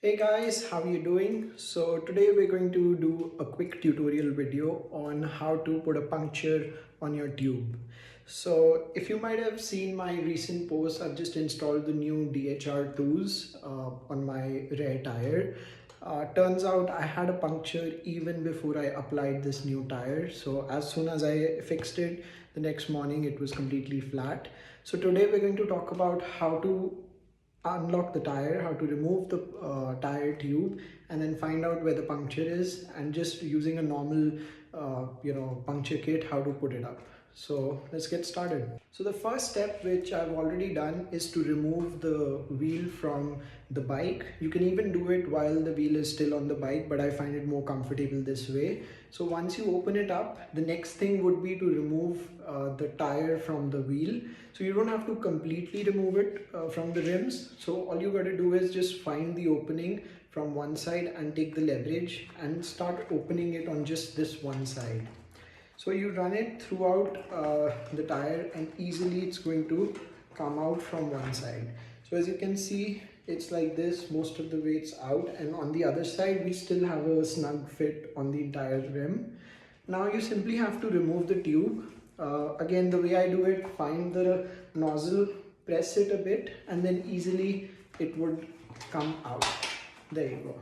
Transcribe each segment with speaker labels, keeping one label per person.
Speaker 1: Hey guys, how are you doing? So today we're going to do a quick tutorial video on how to put a puncture on your tube. So if you might have seen my recent post, I've just installed the new DHR2s on my rear tire. Turns out I had a puncture even before I applied this new tire. So as soon as I fixed it, the next morning it was completely flat. So today we're going to talk about how to unlock the tire, how to remove the tire tube, and then find out where the puncture is, and just using a normal puncture kit, how to put it up. So let's get started. So the first step, which I've already done, is to remove the wheel from the bike. You can even do it while the wheel is still on the bike, but I find it more comfortable this way. So once you open it up, the next thing would be to remove the tire from the wheel. So you don't have to completely remove it from the rims. So all you got to do is just find the opening from one side and take the leverage and start opening it on just this one side. So you run it throughout the tire and easily it's going to come out from one side. So as you can see, it's like this, most of the way it's out, and on the other side we still have a snug fit on the entire rim. Now you simply have to remove the tube. Again, the way I do it, find the nozzle, press it a bit, and then easily it would come out. There you go.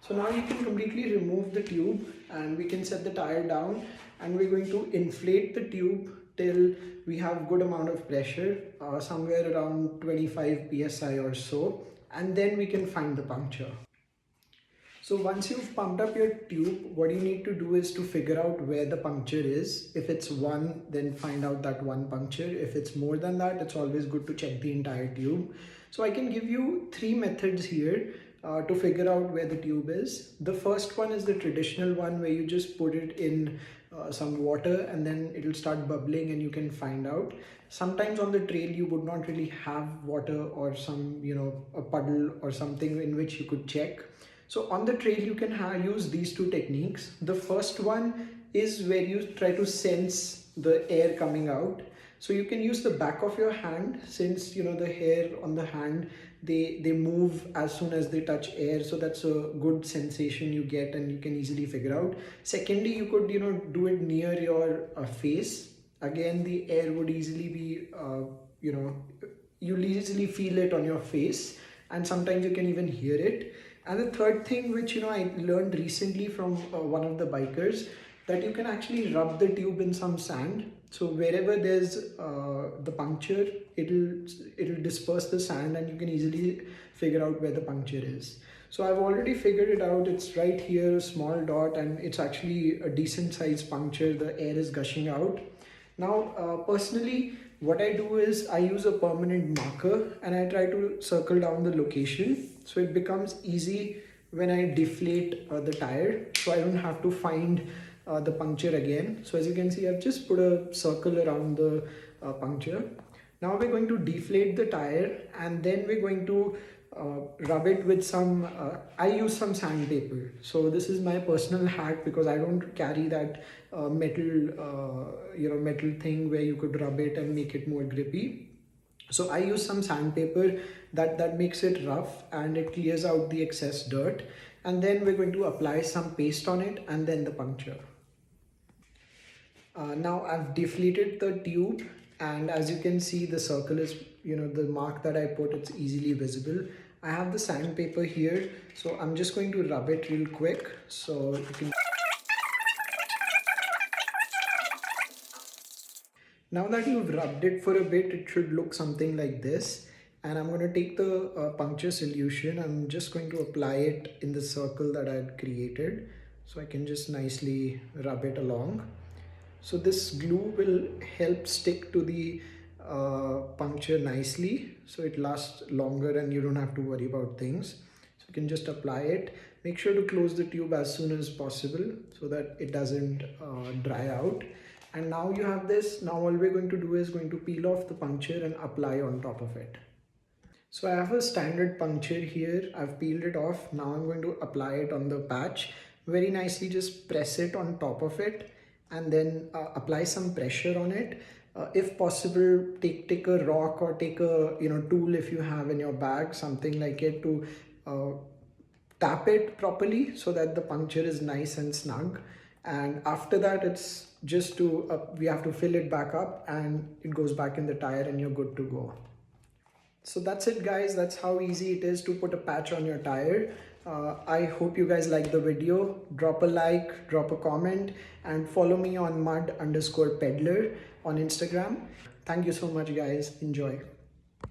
Speaker 1: So now you can completely remove the tube and we can set the tire down, and we're going to inflate the tube till we have good amount of pressure, somewhere around 25 psi or so, and then we can find the puncture. So once you've pumped up your tube, what you need to do is to figure out where the puncture is. If it's one, then find out that one puncture. If it's more than that, it's always good to check the entire tube. So I can give you three methods here to figure out where the tube is. The first one is the traditional one, where you just put it in some water and then it'll start bubbling and you can find out. Sometimes on the trail you would not really have water or some, a puddle or something in which you could check. So on the trail you can use these two techniques. The first one is where you try to sense the air coming out. So you can use the back of your hand, since the hair on the hand, they move as soon as they touch air, so that's a good sensation you get and you can easily figure out. Secondly, you could do it near your face. Again, the air would easily be you'll easily feel it on your face, and sometimes you can even hear it. And the third thing, which I learned recently from one of the bikers, that you can actually rub the tube in some sand. So wherever there's the puncture, it'll disperse the sand and you can easily figure out where the puncture is. So I've already figured it out. It's right here, a small dot, and it's actually a decent sized puncture. The air is gushing out. Now, personally, what I do is I use a permanent marker and I try to circle down the location, so it becomes easy when I deflate the tire, so I don't have to find the puncture again. So as you can see, I've just put a circle around the puncture. Now we're going to deflate the tire and then we're going to rub it with some, I use some sandpaper. So this is my personal hack because I don't carry that metal thing where you could rub it and make it more grippy. So I use some sandpaper that makes it rough and it clears out the excess dirt. And then we're going to apply some paste on it and then the puncture. Now I've deflated the tube, and as you can see, the circle is, the mark that I put, it's easily visible. I have the sandpaper here, so I'm just going to rub it real quick so you can. Now that you've rubbed it for a bit, it should look something like this. And I'm going to take the puncture solution. I'm just going to apply it in the circle that I've created, so I can just nicely rub it along. So this glue will help stick to the puncture nicely, so it lasts longer and you don't have to worry about things. So you can just apply it. Make sure to close the tube as soon as possible so that it doesn't dry out. And now you have this. Now all we're going to do is going to peel off the puncture and apply on top of it. So I have a standard puncture here. I've peeled it off. Now I'm going to apply it on the patch. Very nicely just press it on top of it and then apply some pressure on it. If possible, take a rock or take a tool if you have in your bag, something like it, to tap it properly so that the puncture is nice and snug. And after that, it's just to we have to fill it back up and it goes back in the tire and you're good to go. So that's it guys, that's how easy it is to put a patch on your tire. I hope you guys like the video. Drop a like, drop a comment, and follow me on mud_peddler on Instagram. Thank you so much guys, enjoy.